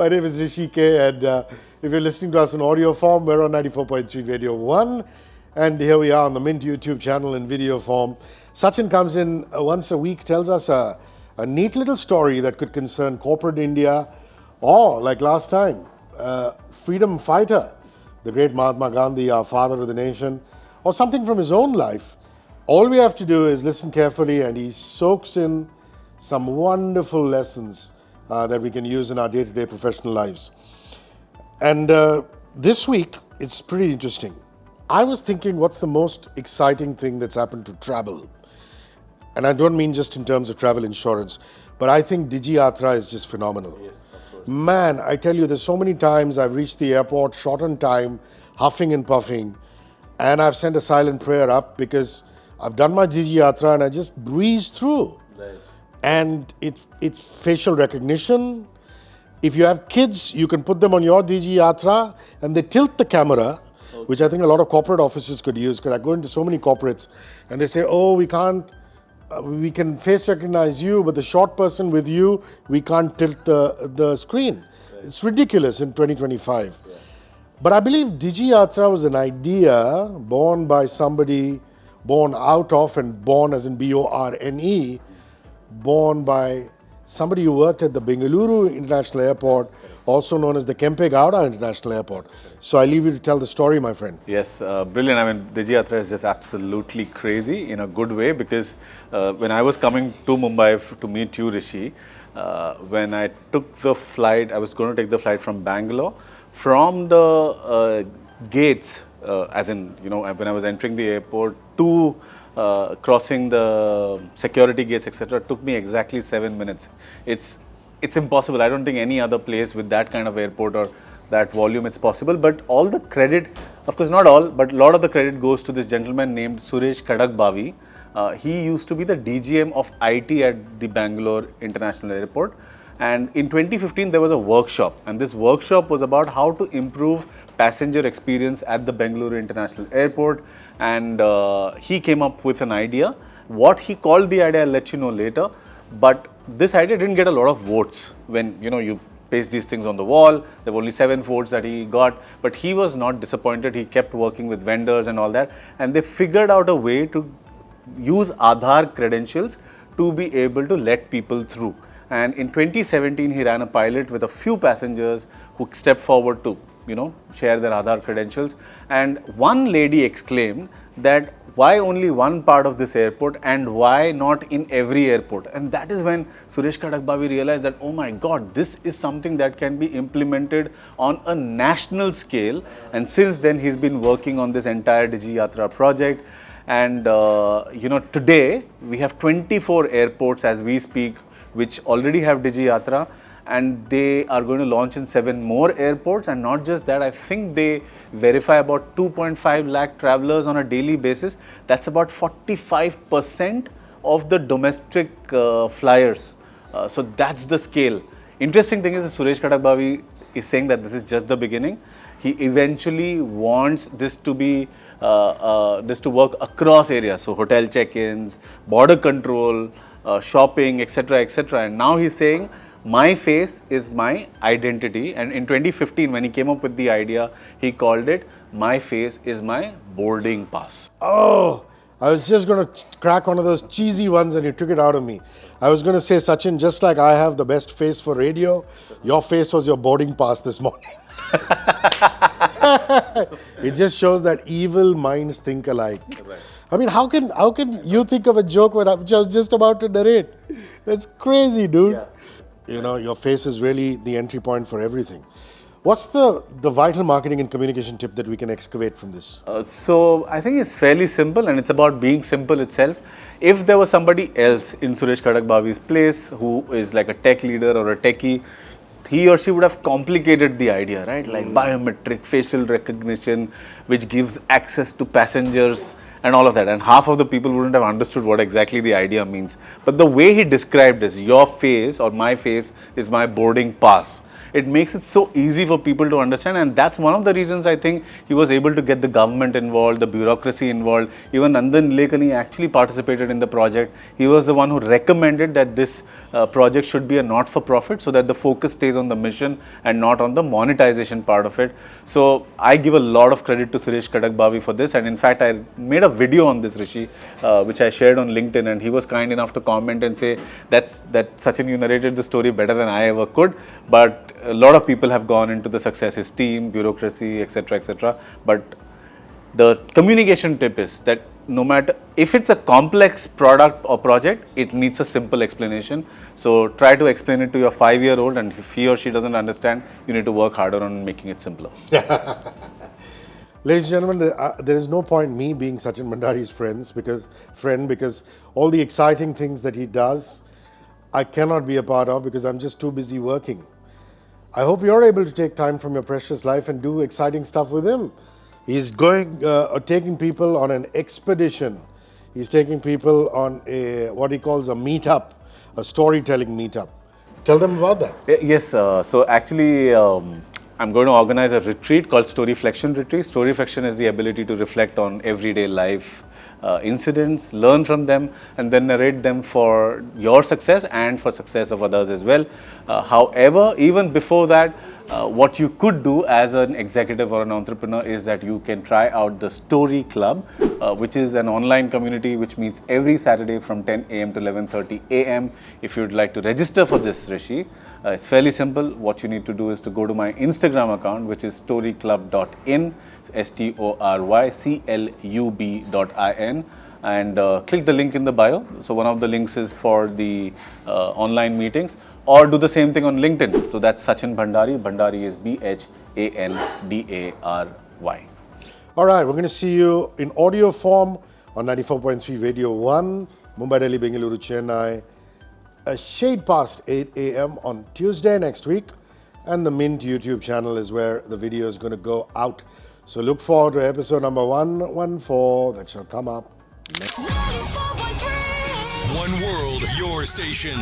My name is Hrishi K, and if you're listening to us in audio form, we're on 94.3 Radio 1. And here we are on the Mint YouTube channel in video form. Sachin comes in once a week, tells us a neat little story that could concern corporate India, or, like last time, freedom fighter, the great Mahatma Gandhi, our father of the nation, or something from his own life. All we have to do is listen carefully, and he soaks in some wonderful lessons that we can use in our day-to-day professional lives. And this week, it's pretty interesting. I was thinking, what's the most exciting thing that's happened to travel? And I don't mean just in terms of travel insurance, but I think DigiYatra is just phenomenal. Yes, of course. Man, I tell you, there's so many times I've reached the airport short on time, huffing and puffing, and I've sent a silent prayer up because I've done my DigiYatra and I just breezed through. Right. And it's facial recognition. If you have kids, you can put them on your DigiYatra and they tilt the camera, which I think a lot of corporate offices could use, because I go into so many corporates and they say, oh, we can face recognize you, but the short person with you, we can't tilt the screen. Right. It's ridiculous in 2025. Yeah. But I believe DigiYatra was an idea born by somebody, born out of, and born as in B-O-R-N-E, born by somebody who worked at the Bengaluru International Airport, also known as the Kempe Gowda International Airport. So I leave you to tell the story, my friend. Yes, brilliant. I mean, DigiYatra is just absolutely crazy in a good way, because when I was coming to Mumbai to meet you, Hrishi, when I took the flight, I was going to take the flight from Bangalore. From the gates, as in, when I was entering the airport to crossing the security gates, etc., took me exactly 7 minutes. It's impossible. I don't think any other place with that kind of airport or that volume it's possible. But all the credit, of course not all, but a lot of the credit goes to this gentleman named Suresh Khadakbhavi. He used to be the DGM of IT at the Bangalore International Airport. And in 2015, there was a workshop, and this workshop was about how to improve passenger experience at the Bengaluru International Airport. And he came up with an idea. What he called the idea, I'll let you know later. But this idea didn't get a lot of votes. When you paste these things on the wall, there were only 7 votes that he got. But he was not disappointed. He kept working with vendors and all that. And they figured out a way to use Aadhaar credentials to be able to let people through. And in 2017, he ran a pilot with a few passengers who stepped forward to, share their Aadhaar credentials. And one lady exclaimed that why only one part of this airport and why not in every airport? And that is when Suresh Khadakbhavi realized that, oh my God, this is something that can be implemented on a national scale. And since then, he's been working on this entire DigiYatra project. And, today we have 24 airports as we speak, which already have DigiYatra, and they are going to launch in 7 more airports. And not just that, I think they verify about 2.5 lakh travelers on a daily basis. That's about 45% of the domestic flyers. So that's the scale. Interesting thing is that Suresh Khadakbhavi is saying that this is just the beginning. He eventually wants this to be this to work across areas, so hotel check-ins, border control, shopping, etc., etc. And now he's saying, my face is my identity. And in 2015, when he came up with the idea, he called it, my face is my boarding pass. Oh, I was just going to crack one of those cheesy ones and you took it out of me. I was going to say, Sachin, just like I have the best face for radio, your face was your boarding pass this morning. It just shows that evil minds think alike. Right. I mean, how can you think of a joke when I was just about to narrate? That's crazy, dude. Yeah. Your face is really the entry point for everything. What's the vital marketing and communication tip that we can excavate from this? So I think it's fairly simple, and it's about being simple itself. If there was somebody else in Suresh Khadakbhavi's place who is like a tech leader or a techie, he or she would have complicated the idea, right? Like biometric facial recognition, which gives access to passengers and all of that. And half of the people wouldn't have understood what exactly the idea means. But the way he described this, your face or my face is my boarding pass. it makes it so easy for people to understand, and that's one of the reasons I think he was able to get the government involved, the bureaucracy involved. Even Nandan Lekani actually participated in the project. He was the one who recommended that this project should be a not-for-profit, so that the focus stays on the mission and not on the monetization part of it. So I give a lot of credit to Suresh Khadakbhavi for this, and in fact I made a video on this, Hrishi, which I shared on LinkedIn, and he was kind enough to comment and say that Sachin, you narrated the story better than I ever could, but a lot of people have gone into the success, his team, bureaucracy, etc., etc. But the communication tip is that no matter if it's a complex product or project, it needs a simple explanation. So try to explain it to your 5-year-old, and if he or she doesn't understand, you need to work harder on making it simpler. Ladies and gentlemen, there is no point me being Sachin Bhandari's friend because all the exciting things that he does, I cannot be a part of because I'm just too busy working. I hope you're able to take time from your precious life and do exciting stuff with him. He's taking people on an expedition. He's taking people on what he calls a meetup, a storytelling meetup. Tell them about that. Yes, so actually I'm going to organize a retreat called Storyflection Retreat. Storyflection is the ability to reflect on everyday life incidents, learn from them, and then narrate them for your success and for success of others as well. However, even before that, what you could do as an executive or an entrepreneur is that you can try out the Story Club, which is an online community which meets every Saturday from 10 a.m. to 11:30 a.m. If you'd like to register for this, Hrishi, it's fairly simple. What you need to do is to go to my Instagram account, which is storyclub.in, storyclub.in, and click the link in the bio. So one of the links is for the online meetings, or do the same thing on LinkedIn. So that's Sachin Bhandari. Bhandari is Bhandary. All right, we're going to see you in audio form on 94.3 Radio 1, Mumbai, Delhi, Bengaluru, Chennai, a shade past 8 a.m. on Tuesday next week. And the Mint YouTube channel is where the video is going to go out. So look forward to episode number 114 that shall come up next. 94.3 One World, your station.